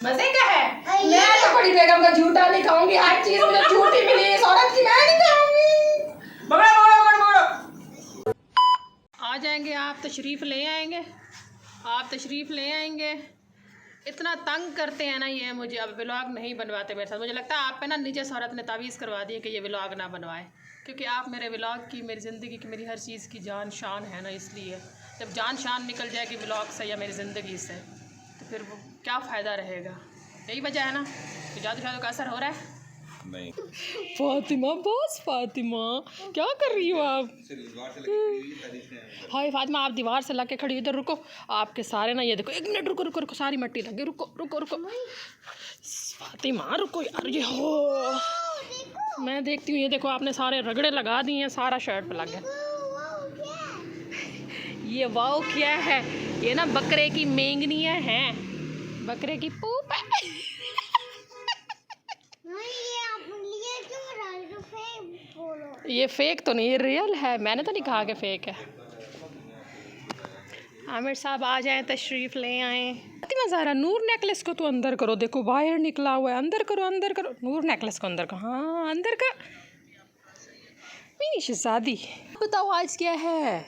मजे का है। मैं तो बड़ी बेगम का झूठा नहीं खाऊंगी, हर चीज मुझे झूठी मिली इस औरत की, मैं नहीं खाऊंगी। बड़ा आ जाएंगे आप, तशरीफ ले आएंगे, आप तशरीफ ले आएंगे। इतना तंग करते हैं ना ये मुझे, अब व्लॉग नहीं बनवाते मेरे साथ। मुझे लगता है आप पे ना नीचे से औरत ने तावीज़ करवा दी है कि ये व्लॉग ना बनवाए, क्योंकि आप मेरे व्लॉग की, मेरी ज़िंदगी की, मेरी हर चीज़ की जान शान है ना। इसलिए जब जान शान निकल जाएगी व्लॉग से या मेरी ज़िंदगी से, तो फिर वो क्या फ़ायदा रहेगा। यही वजह है ना कि जादू शादू का असर हो रहा है। नहीं फातिमा, बस फातिमा, क्या कर रही हो आप? हाय फातिमा, आप दीवार से लग के खड़ी, इधर रुको। आपके सारे ना, ये देखो, एक मिनट रुको रुको रुको, सारी मिट्टी लगी, रुको रुको रुको फातिमा, रुको यार। ये हो, मैं देखती हूँ। ये देखो, आपने सारे रगड़े लगा दिए हैं, सारा शर्ट पे लग गया। ये वाओ क्या है? ये ना बकरे की मेंगनियाँ हैं, बकरे की पूप है। ये फेक तो नहीं, ये रियल है। मैंने तो नहीं कहा कि फेक है। आमिर साहब आ जाएं, तशरीफ़ ले आएँ। फातिमा ज़हरा, नूर नेकलेस को तो अंदर करो, देखो वायर निकला हुआ है, अंदर करो अंदर करो। नूर नेकलेस को अंदर करो, हाँ अंदर का। मेरी शहज़ादी, बताओ आज क्या है?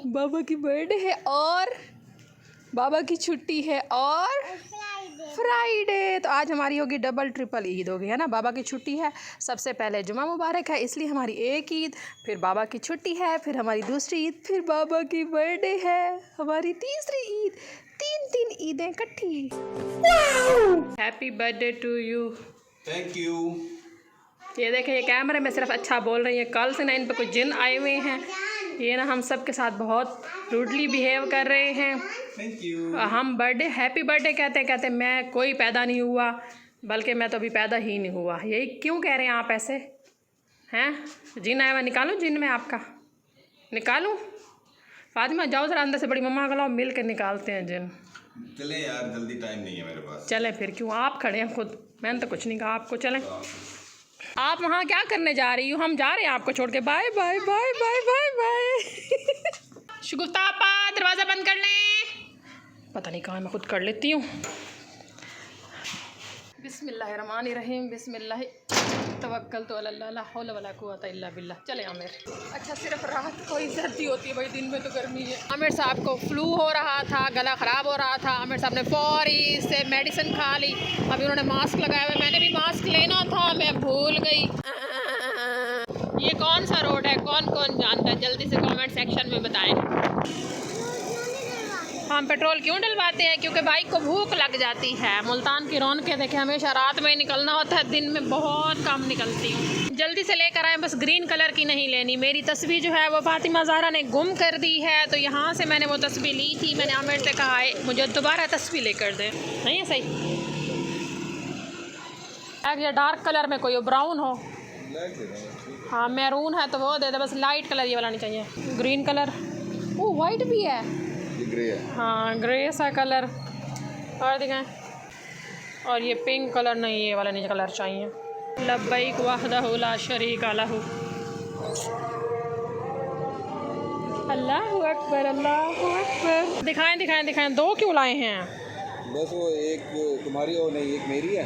बाबा की बर्थडे है, और बाबा की छुट्टी है, और फ्राइडे। तो आज हमारी होगी डबल ट्रिपल ईद होगी, है ना। बाबा की छुट्टी है, सबसे पहले जुमा मुबारक है, इसलिए हमारी एक ईद, फिर बाबा की छुट्टी है, फिर हमारी दूसरी ईद, फिर बाबा की बर्थडे है, हमारी तीसरी ईद। तीन ईदें इकट्ठी। Happy birthday to you. Thank you. ये देखें, ये कैमरे में सिर्फ अच्छा बोल रही है। कल से ना इन पर कुछ जिन आए हुए हैं, ये ना हम सब के साथ बहुत रूडली बिहेव कर रहे हैं। Thank you. हम बर्थडे, हैप्पी बर्थडे कहते मैं कोई पैदा नहीं हुआ, बल्कि मैं तो अभी पैदा ही नहीं हुआ। यही क्यों कह रहे हैं आप ऐसे? हैं, जिन आया हुआ, निकालूं जिन में आपका, निकालूं? फातिमा जाओ ज़रा अंदर से, बड़ी मम्मा को लाओ, मिल के निकालते हैं जिन। चले यार, जल्दी टाइम नहीं है मेरे पास। चलें फिर, क्यों आप खड़े हैं खुद, मैंने तो कुछ नहीं कहा आपको। चलें, आप वहाँ क्या करने जा रही हो? हम जा रहे हैं आपको छोड़ के। Bye bye bye bye bye bye. Shagufta आपा, दरवाज़ा बंद कर लें। पता नहीं कहाँ, मैं खुद कर लेती हूँ। बिस्मिल्लाहिर्रहमानिर्रहीम, बिस्मिल्लाह तवक्कलतु अल्लाह, ला हौला वला कुव्वता इल्ला बिल्लाह। चले आमिर। अच्छा, सिर्फ रात को ही सर्दी होती है भाई, दिन में तो गर्मी है। आमिर साहब को फ्लू हो रहा था, गला ख़राब हो रहा था। आमिर साहब ने फौरी से मेडिसिन खा ली। अभी उन्होंने मास्क लगाया हुआ है, मैंने भी मास्क लेना था, मैं भूल गई। ये कौन सा रोड है, कौन कौन जानता है? जल्दी से कमेंट सेक्शन में बताएं। हम पेट्रोल क्यों डलवाते हैं? क्योंकि बाइक को भूख लग जाती है। मुल्तान की रौनकें देखें, हमेशा रात में ही निकलना होता है, दिन में बहुत कम निकलती हूँ। जल्दी से लेकर आएँ, बस ग्रीन कलर की नहीं लेनी। मेरी तस्वीर जो है वो फातिमा ज़हरा ने गुम कर दी है, तो यहाँ से मैंने वो तस्वीर ली थी। मैंने आमिर से कहा है मुझे दोबारा तस्वीर लेकर दें। नहीं है सही? ये डार्क कलर में कोई ब्राउन हो, हाँ मैरून है तो वो दे दे, बस लाइट कलर ये वाला नहीं चाहिए। ग्रीन कलर, ओ वाइट भी है, ग्रे है। हाँ ग्रे सा कलर, और दिखाएं। और ये पिंक कलर नहीं, ये वाला नहीं कलर चाहिए। लब्बैक वहदहु ला शरीका लहू। अल्लाहु अकबर, अल्लाहु अकबर। दिखाएं दिखाएं दिखाएं, दो क्यों लाए हैं? बस वो एक तुम्हारी और नहीं, एक मेरी है,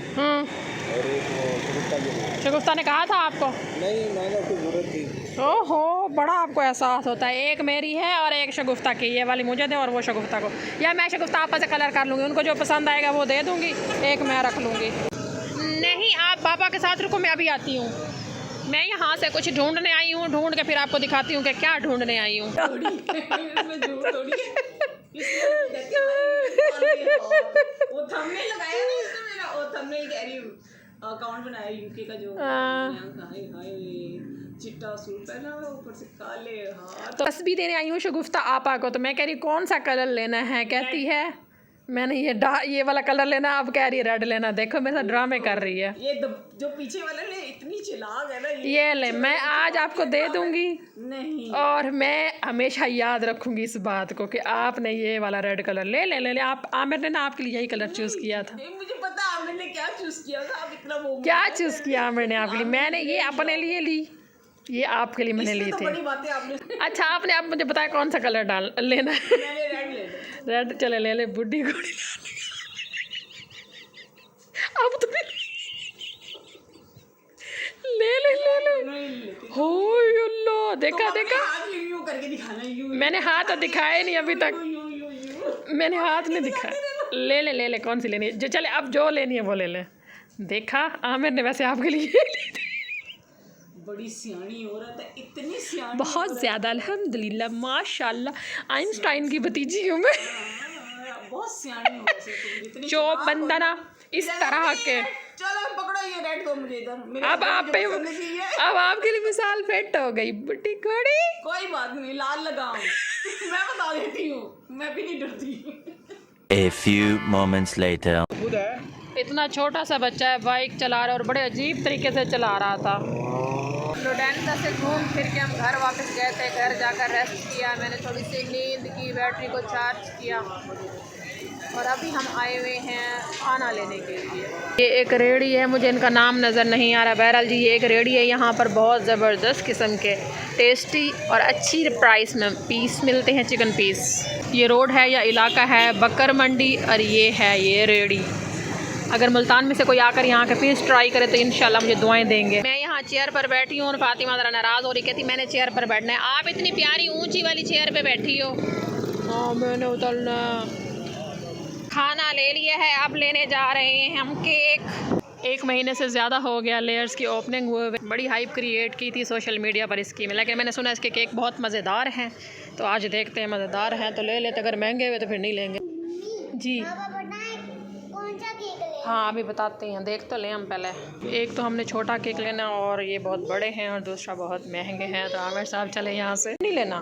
और एक वो शगुफ्ता की है। शगुफ्ता ने कहा था आपको? नहीं, मैंने उसकी ज़रूरत थी। ओहो, बड़ा आपको एहसास होता है। एक मेरी है और एक शगुफ्ता की, ये वाली मुझे दें और वो शगुफ्ता को, या मैं शगुफ्ता आपस से कलर कर लूँगी, उनको जो पसंद आएगा वो दे दूँगी, एक मैं रख लूँगी। नहीं, आप पापा के साथ रुको, मैं अभी आती हूँ। मैं यहाँ से कुछ ढूंढने आई हूँ, ढूंढ के फिर आपको दिखाती हूँ कि क्या ढूंढने आई हूँ। वो थंबनेल लगाया ना इसने मेरा, वो थंबनेल कह रही हूँ, अकाउंट बनाया यूके का जो, हाय हाय चिट्टा सूट पहना हुआ, ऊपर से काले हाथ। तो तस्वीर देने आई हूँ शगुफ्ता आपा को, तो मैं कह रही कौन सा कलर लेना है? कहती है मैंने ये वाला कलर लेना, अब कह रही है रेड लेना। देखो मेरे साथ ड्रामे कर रही है। ये जो पीछे वाला ले, इतनी चिलाग है ना ये ले, मैं आज आपको दे दूंगी। नहीं, और मैं हमेशा याद रखूंगी इस बात को कि आपने ये वाला रेड कलर ले ले ले ले। आप, आमिर ने ना आपके लिए यही कलर चूज़ किया था। मुझे पता आमिर ने क्या चूज किया था। आप इतना वो क्या चूज़ किया आमिर ने आपके लिए? मैंने ये अपने लिए ली, ये आपके लिए मैंने ली तो थी। बड़ी बातें आपने। अच्छा, आपने आप मुझे बताया कौन सा कलर डाल लेना है? मैंने रेड ले लिया। रेड, चले ले ले, बुढ़ी घोड़ी। देखा, यूं करके दिखाना, यूं मैंने हाथ तो दिखाया नहीं अभी तक, यूं यूं यूं। मैंने हाथ नहीं दिखाया। ले कौन सी लेनी है, जो चले अब जो लेनी है वो ले ले। देखा आमिर ने वैसे आपके लिए ली थी। बड़ी सियानी औरत है, इतनी सियानी बहुत ज़्यादा, अल्हम्दुलिल्लाह माशाल्लाह, आइंस्टाइन की भतीजी हूँ मैं। बहुत सियानी हो वैसे तुम, जितनी जो बंदा ना इस तरह के, चलो पकड़ो ये रेड दो मुझे इधर, मेरे अब आप पे, अब आपके लिए मिसाल फिट हो गई बुड्ढी घोड़ी। कोई बात नहीं, लाल लगाओ मैं बता देती हूँ, मैं भी नहीं डरती। A few moments later. इतना छोटा सा बच्चा है, बाइक चला रहा है और बड़े अजीब तरीके से चला रहा था। लोडेंटा से घूम फिर के हम घर वापस गए थे। घर जाकर रेस्ट किया, मैंने थोड़ी सी नींद की, बैटरी को चार्ज किया और अभी हम आए हुए हैं खाना लेने के लिए। ये एक रेड़ी है, मुझे इनका नाम नज़र नहीं आ रहा। बहरहाल जी ये एक रेड़ी है, यहाँ पर बहुत ज़बरदस्त किस्म के टेस्टी और अच्छी प्राइस में पीस मिलते हैं, चिकन पीस। ये रोड है या इलाका है बकर मंडी और ये है ये रेड़ी। अगर मुल्तान में से कोई आकर यहाँ के पीस ट्राई करे तो इंशाल्लाह मुझे दुआएं देंगे। मैं यहाँ चेयर पर बैठी हूँ और फातिमा ज़रा नाराज़ हो रही, कहती मैंने चेयर पर बैठना है। आप इतनी प्यारी ऊंची वाली चेयर पे बैठी हो। हाँ मैंने उतरना। खाना ले लिया है, अब लेने जा रहे हैं हम केक। 1 महीने से ज़्यादा हो गया लेयर्स की ओपनिंग हुए हुए। बड़ी हाइप क्रिएट की थी सोशल मीडिया पर इसकी में, लेकिन मैंने सुना इसके केक बहुत मज़ेदार हैं, तो आज देखते हैं मज़ेदार हैं तो ले लेते, अगर महंगे हुए तो फिर नहीं लेंगे। जी हाँ अभी बताते हैं, देख तो लें हम पहले। एक तो हमने छोटा केक लेना और ये बहुत बड़े हैं और दूसरा बहुत महंगे हैं, तो आमिर साहब चले यहाँ से नहीं लेना।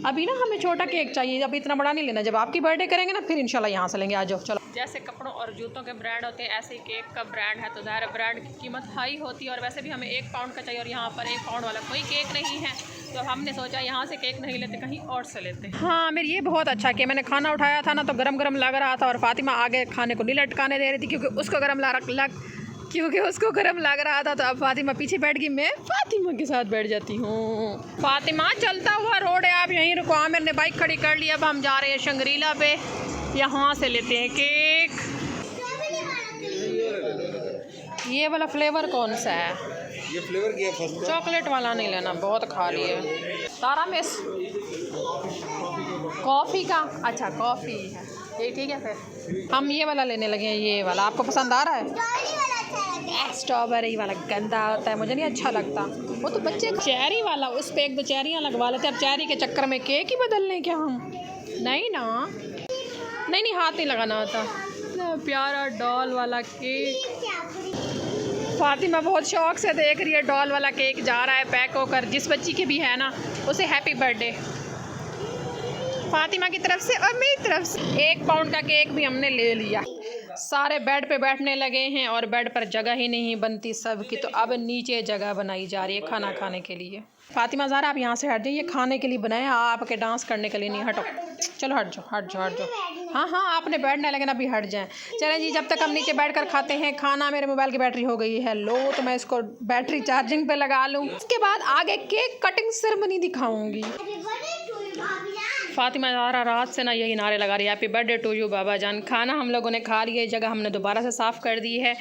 अभी ना हमें छोटा केक चाहिए, अभी इतना बड़ा नहीं लेना। जब आपकी बर्थडे करेंगे ना फिर इंशाल्लाह यहाँ से लेंगे। आ जाओ चलो। जैसे कपड़ों और जूतों के ब्रांड होते हैं ऐसे ही केक का ब्रांड है, तो ज़ाहिर ब्रांड की कीमत हाई होती है और वैसे भी हमें 1 पाउंड का चाहिए और यहाँ पर 1 पाउंड वाला कोई केक नहीं है, तो हमने सोचा यहाँ से केक नहीं लेते, कहीं और से लेते हैं। हाँ मेरी ये बहुत अच्छा किया, मैंने खाना उठाया था ना तो गरम गरम लग रहा था और फातिमा आगे खाने को नहीं लटकाने दे रही थी क्योंकि उसको गरम लग रहा था, तो अब फातिमा पीछे बैठ गई, मैं फातिमा के साथ बैठ जाती हूँ। फातिमा चलता हुआ रोड है, आप यहीं रुको। आमिर ने बाइक खड़ी कर ली, अब हम जा रहे हैं शंग्रीला पे, यहाँ से लेते हैं केक। ये वाला फ्लेवर कौन सा है? ये फ्लेवर क्या है? चॉकलेट वाला नहीं लेना, बहुत खा लिए। तारा मिस कॉफ़ी का, अच्छा कॉफ़ी है ये, ठीक है फिर हम ये वाला लेने लगे हैं। ये वाला आपको पसंद आ रहा है? स्ट्रॉबेरी वाला गंदा होता है, मुझे नहीं अच्छा लगता। वो तो बच्चे चेरी वाला, उस पर 1-2 चेरियाँ लगवा लेते। अब चेरी के चक्कर में केक ही बदल लें क्या हम? नहीं ना, नहीं हाथ नहीं लगाना होता। प्यारा डॉल वाला केक, फातिमा बहुत शौक से देख रही है। डॉल वाला केक जा रहा है पैक होकर, जिस बच्ची के भी है ना उसे हैप्पी बर्थडे फातिमा की तरफ से और मेरी तरफ से। 1 पाउंड का केक भी हमने ले लिया। सारे बेड पे बैठने लगे हैं और बेड पर जगह ही नहीं बनती सब की, तो अब नीचे जगह बनाई जा रही है खाना खाने के लिए। फातिमा ज़ारा आप यहाँ से हट जाइए, खाने के लिए बनाया आपके, डांस करने के लिए नहीं। हटो चलो, हट जाओ। हाँ आपने बैठना, लेकिन अभी हट जाएं। चलें जी, जब तक हम नीचे बैठकर खाते हैं खाना। मेरे मोबाइल की बैटरी हो गई है लो, तो मैं इसको बैटरी चार्जिंग पे लगा लूँ, उसके बाद आगे केक कटिंग सेरेमनी दिखाऊंगी। फातिमा ज़ारा रात से ना यही नारे लगा रही है, हैप्पी बर्थडे टू यू बाबा जान। खाना हम लोगों ने खा लिया, जगह हमने दोबारा से साफ़ कर दी है।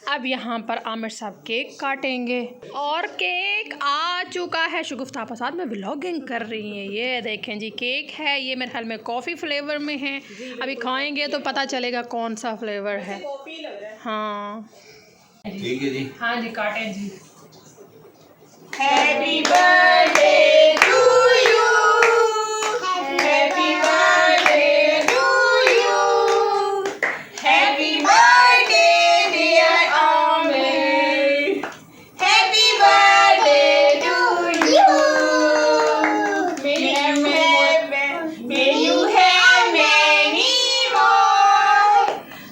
अब यहाँ पर आमिर साहब केक काटेंगे और केक आ चुका है। शगुफ्ता आपा साथ में व्लॉगिंग कर रही हैं। ये देखें जी केक है, ये मेरे ख्याल में कॉफ़ी फ्लेवर में है। अभी खाएंगे तो पता चलेगा कौन सा फ्लेवर है। हाँ ठीक है जी, हाँ जी काटें जी। Happy birthday to you, happy birthday to you, happy birthday dear Aamir, happy birthday to you, may you have many more,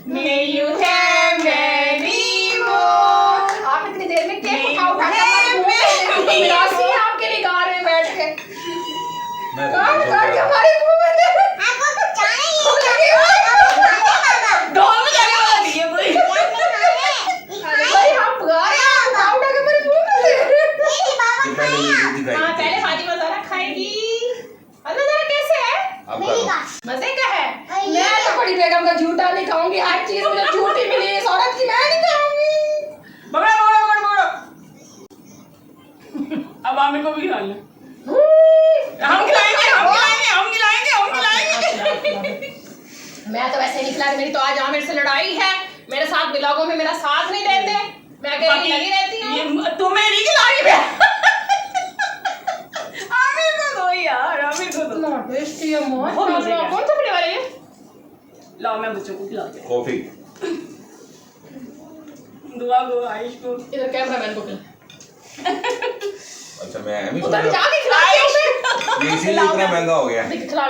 may you have many more. आप इतनी देर में केक उठा आपके लिए गा रहे हैं बैठ के। काट हमारे मुंह में दे। आपको कुछ चाहिए? डॉल में जाने वाला नहीं है कोई। भाई हम गा रहे हैं, उठा के मेरे मुंह में दे। हाँ पहले फातिमा ज़ारा खाएगी। ज़ारा कैसे है? मजे का है। मैं तो बड़ी बेगम का झूठा नहीं खाऊंगी, हर चीज मुझे झूठी मिली इस औरत की, मैं नहीं खाऊंगी। बगड़ा अब आमिर को भी खा ले। खिला रही, मेरी तो आज आमिर से लड़ाई है, मेरे साथ ब्लॉगों में मेरा साथ नहीं देते, मैं अकेली लगी रहती हूँ। तू मेरी खिलाई है। आमिर को दो यार, आमिर को दो। बहुत टेस्टी है मोहन, बहुत मजे का। कौन सा फ्लेवर है ये? लाओ मैं बच्चों को खिलाती हूँ। कॉफी। दुआ को आयुष को। इधर कैमरामैन को खिला। अच्छा मैं उधर जाके खिला, इसीलिए इतना महंगा हो गया। खिला